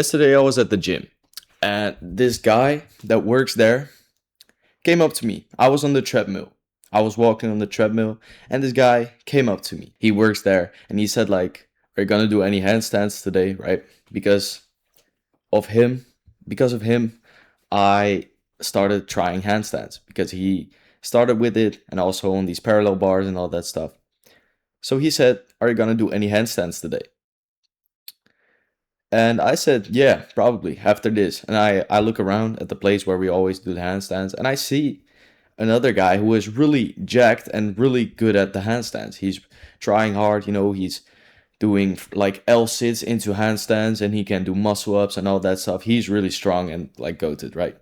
Yesterday I was at the gym and this guy that works there came up to me. I was on the treadmill. I was walking on the treadmill and this guy came up to me. He works there and he said like, "Are you gonna do any handstands today?" Right? Because of him, because of him, I started trying handstands because he started with it and also on these parallel bars and all that stuff. So he said, "Are you gonna do any handstands today?" And I said, yeah, probably after this. And I look around at the place where we always do the handstands and I see another guy who is really jacked and really good at the handstands. He's trying hard, he's doing like L sits into handstands and he can do muscle ups and all that stuff. He's really strong and like goated, right?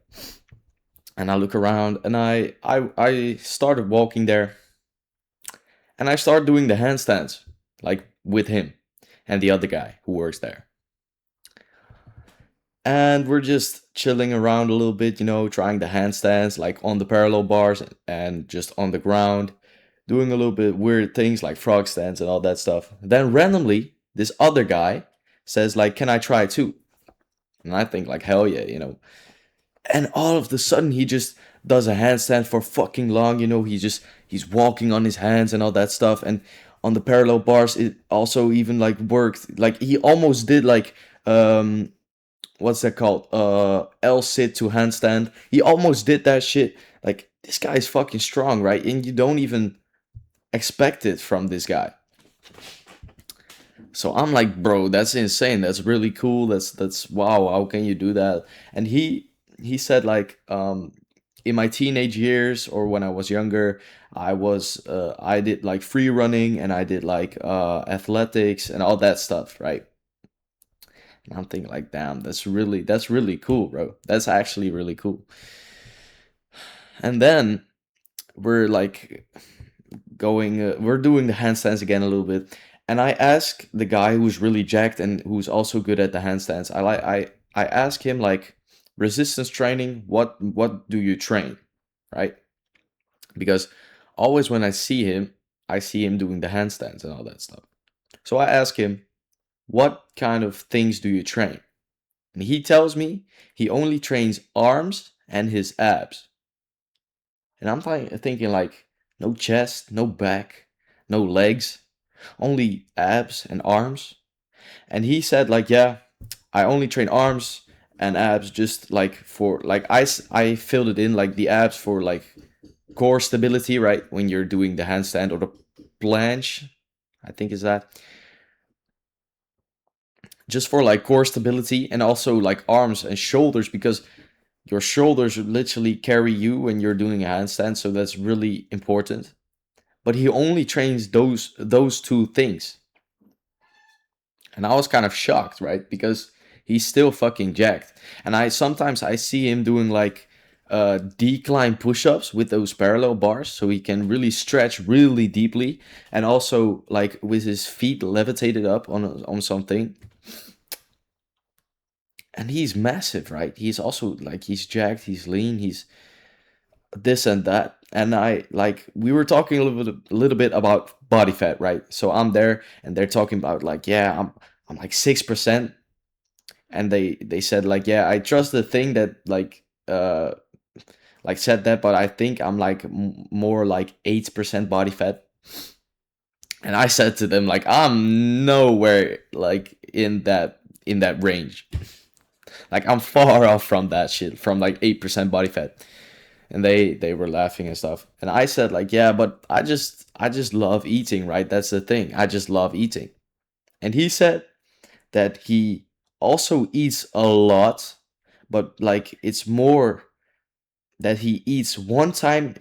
And I look around and I started walking there and I started doing the handstands like with him and the other guy who works there. And we're just chilling around a little bit, trying the handstands like on the parallel bars and just on the ground, doing a little bit weird things like frog stands and all that stuff. Then randomly, this other guy says like, "Can I try too?" And I think like, hell yeah, And all of a sudden, he just does a handstand for fucking long, he's walking on his hands and all that stuff. And on the parallel bars, it also even like worked. Like he almost did like what's that called? L sit to handstand. He almost did that shit. Like this guy is fucking strong, right? And you don't even expect it from this guy. So I'm like, bro, that's insane. That's really cool. That's wow. How can you do that? And he said like, in my teenage years or when I was younger, I did like free running and I did like athletics and all that stuff, right? And I'm thinking like, damn, that's really cool, bro. That's actually really cool. And then we're like we're doing the handstands again a little bit, and I ask the guy who's really jacked and who's also good at the handstands. I ask him like, resistance training. What do you train, right? Because always when I see him doing the handstands and all that stuff. So I ask him, what kind of things do you train? And he tells me he only trains arms and his abs. And I'm thinking like, no chest, no back, no legs, only abs and arms. And he said like, yeah, I only train arms and abs just like for like I filled it in like the abs for like core stability, right? When you're doing the handstand or the planche, I think is that just for like core stability, and also like arms and shoulders because your shoulders literally carry you when you're doing a handstand, so that's really important. But he only trains those two things. And I was kind of shocked, right? Because he's still fucking jacked. And I see him doing like decline push-ups with those parallel bars so he can really stretch really deeply, and also like with his feet levitated up on something. And he's massive, right? He's also like, he's jacked, he's lean, he's this and that. And I like, we were talking a little bit about body fat, right? So I'm there and they're talking about like, yeah, I'm like 6%. And they said like, yeah, I trust the thing that like said that, but I think I'm like more like 8% body fat. And I said to them like, I'm nowhere like in that range. Like I'm far off from that shit, from like 8% body fat. And they were laughing and stuff. And I said like, yeah, but I just love eating, right? That's the thing. I just love eating. And he said that he also eats a lot, but like it's more that he eats one time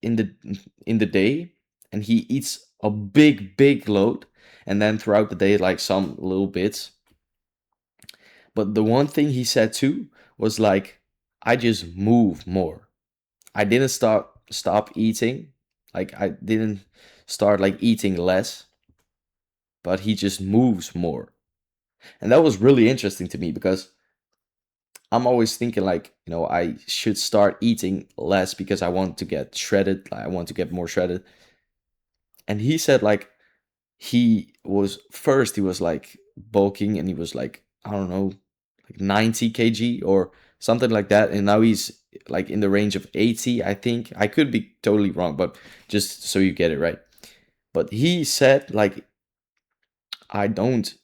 in the day, and he eats a big load, and then throughout the day like some little bits. But the one thing he said too was like, I just move more. I didn't stop eating. Like I didn't start like eating less, but he just moves more. And that was really interesting to me because I'm always thinking like, I should start eating less because I want to get shredded. I want to get more shredded. And he said like, he was like bulking and he was like, I don't know, like 90 kg or something like that, and now he's like in the range of 80, I think. I could be totally wrong, but just so you get it right. But he said like, I don't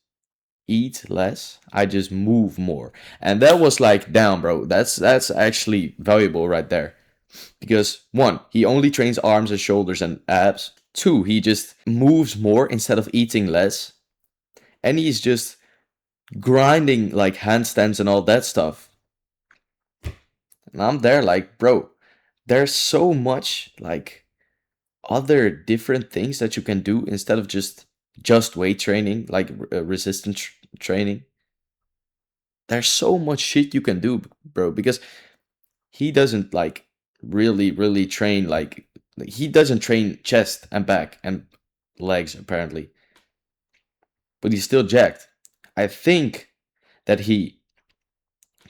eat less, I just move more. And that was like, damn, bro, that's actually valuable right there. Because one, he only trains arms and shoulders and abs. Two, he just moves more instead of eating less. And he's just grinding like handstands and all that stuff. And I'm there like, bro, there's so much like other different things that you can do instead of just weight training, like resistance training. There's so much shit you can do, bro, because he doesn't like really train like he doesn't train chest and back and legs apparently, but he's still jacked. I think that he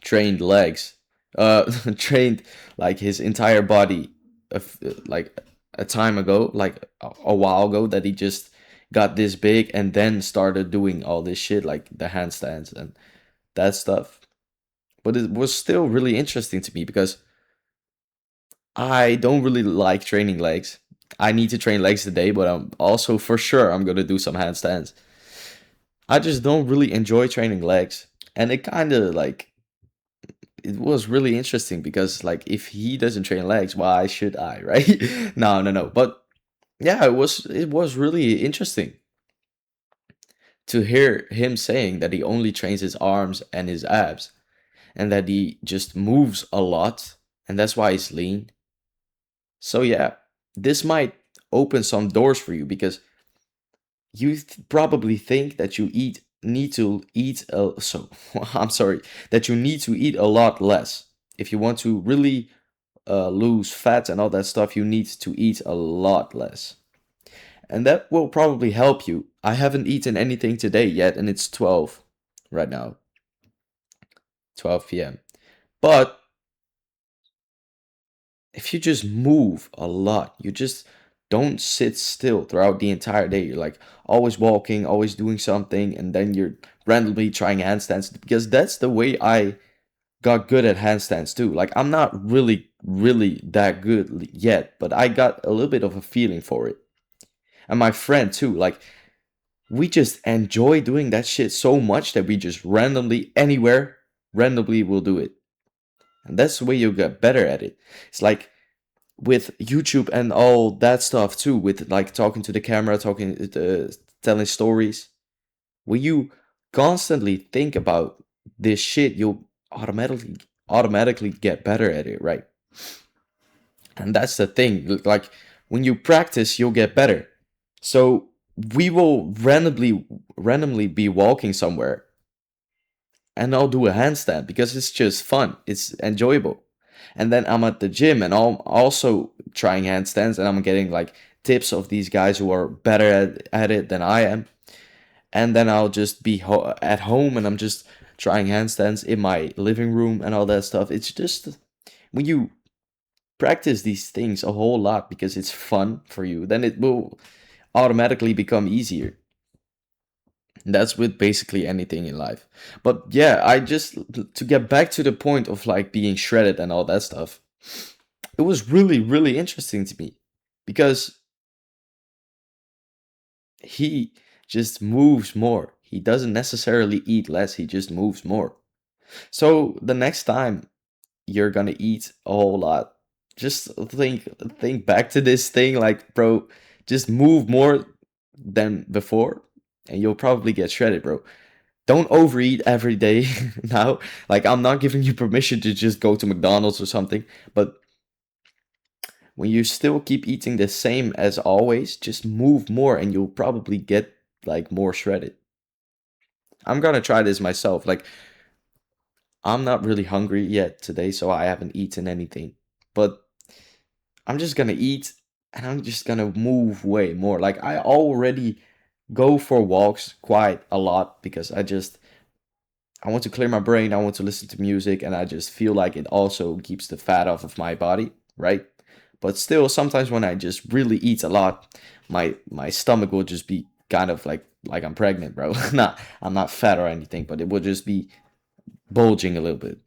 trained legs, trained like his entire body, like a time ago, like a while ago, that he just got this big and then started doing all this shit like the handstands and that stuff. But it was still really interesting to me because I don't really like training legs. I need to train legs today, but I'm also for sure I'm gonna do some handstands. I just don't really enjoy training legs. And it kind of like it was really interesting because like if he doesn't train legs, why should I, right? No. But yeah, it was really interesting to hear him saying that he only trains his arms and his abs and that he just moves a lot and that's why he's lean. So yeah, this might open some doors for you because you probably think that you eat need to eat so I'm sorry, that you need to eat a lot less if you want to really lose fat and all that stuff. You need to eat a lot less, and that will probably help you. I haven't eaten anything today yet, and it's 12 right now, 12 p.m. But if you just move a lot, you just don't sit still throughout the entire day. You're like always walking, always doing something, and then you're randomly trying handstands because that's the way I got good at handstands too. Like I'm not really that good yet, but I got a little bit of a feeling for it. And my friend too, like we just enjoy doing that shit so much that we just randomly anywhere randomly will do it. And that's the way you get better at it. It's like with YouTube and all that stuff too, with like talking to the camera, telling stories. When you constantly think about this shit, you'll automatically get better at it, right? And that's the thing. Like when you practice, you'll get better. So we will randomly be walking somewhere and I'll do a handstand because it's just fun. It's enjoyable. And then I'm at the gym and I'm also trying handstands and I'm getting like tips of these guys who are better at it than I am. And then I'll just be at home and I'm just trying handstands in my living room and all that stuff. It's just when you practice these things a whole lot because it's fun for you, then it will automatically become easier. That's with basically anything in life. But yeah, I just to get back to the point of like being shredded and all that stuff. It was really interesting to me because he just moves more. He doesn't necessarily eat less, he just moves more. So the next time you're gonna eat a whole lot, just think back to this thing like, bro, just move more than before and you'll probably get shredded, bro. Don't overeat every day now. Like I'm not giving you permission to just go to McDonald's or something, but when you still keep eating the same as always, just move more and you'll probably get like more shredded. I'm gonna try this myself. Like I'm not really hungry yet today, so I haven't eaten anything. But I'm just gonna eat and I'm just gonna move way more. Like I already go for walks quite a lot because I want to clear my brain, I want to listen to music, and I just feel like it also keeps the fat off of my body, right? But still, sometimes when I just really eat a lot, my stomach will just be kind of like I'm pregnant, bro. Not I'm not fat or anything, but it will just be bulging a little bit.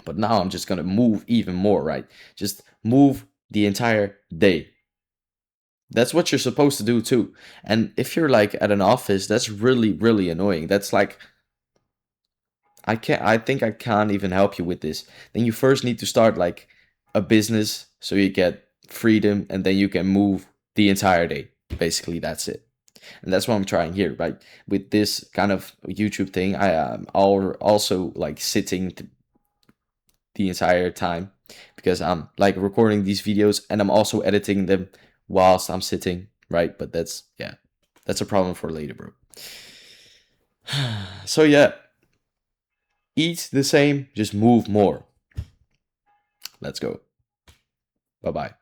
But now I'm just gonna move even more, right? Just move the entire day. That's what you're supposed to do too. And if you're like at an office, that's really, really annoying. That's like I think I can't even help you with this. Then you first need to start like a business so you get freedom and then you can move the entire day. Basically, that's it. And that's what I'm trying here, right? With this kind of YouTube thing, I am also like sitting the entire time because I'm like recording these videos and I'm also editing them whilst I'm sitting, right? But that's, yeah, that's a problem for later, bro. So yeah, eat the same, just move more. Let's go. Bye bye.